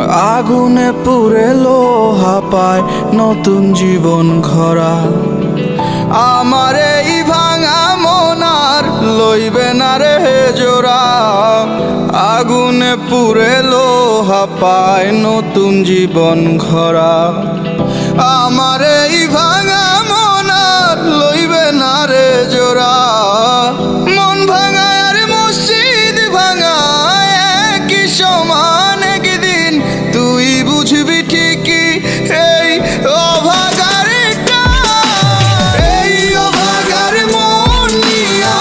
আগুনে পুড়ে লোহা পায় নতুন জীবন ঘরা। আমার এই ভাঙা মন আর লইবে না রে জোড়া। আগুনে পুড়ে লোহা পায় নতুন জীবন ঘরা। আমার এই ভাঙা মন আর লইবে না রে জোড়া। মন ভাঙা আর মসজিদ ভাঙা একই সমান, একদিন তুই বুঝবি ঠিকই এই অভাগারটা। এই অভাগার মন নিয়ে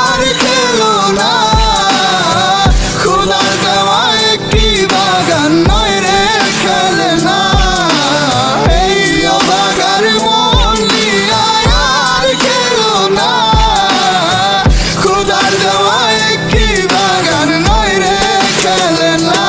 আর খেলো না। খোদার দেওয়া একটি বাগান নয় রে খেলে না। এই অভাগার মন নিয়ে আর খেলো না। খোদার দেওয়া একটি বাগান নয় রে খেলে না।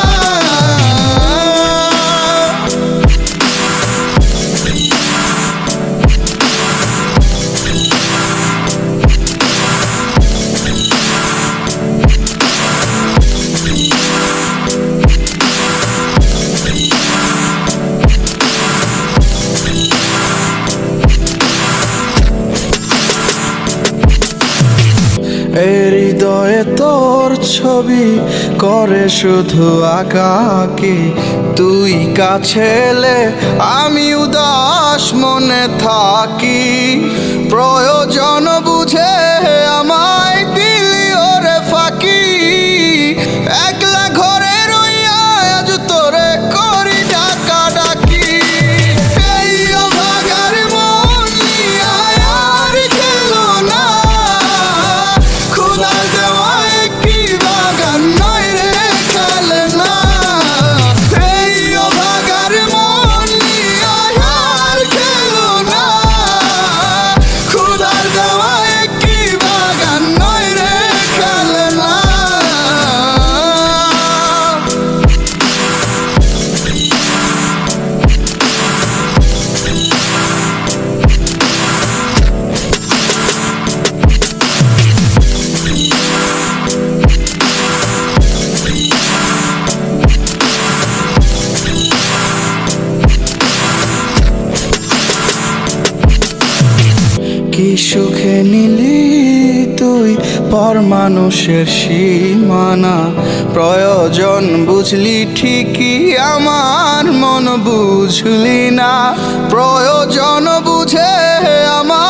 এই হৃদয়ে তোর ছবি করে শুধু আঁকাকে। তুই কাছে এলে আমি উদাস মনে থাকি। প্রয়োজন বুঝে আমায় দিলি ওরে ফাঁকি। একলা ঘরে রইয়া আজ তোরে করি ডাকা ডাকি। এই অভাগার মন নিয়ে আর খেলো না। খোদার দেওয়া একটি বাগান নয় রে খেলে না। এই অভাগার মন নিয়ে আর খেলো না। খোদার দেওয়া একটি বাগান নয় রে খেলে না। কি সুখে নিলি তুই পর মানুষের সীমানা। প্রয়োজন বুঝলি ঠিকই আমার মন বুঝলি না। প্রয়োজন বুঝে আমার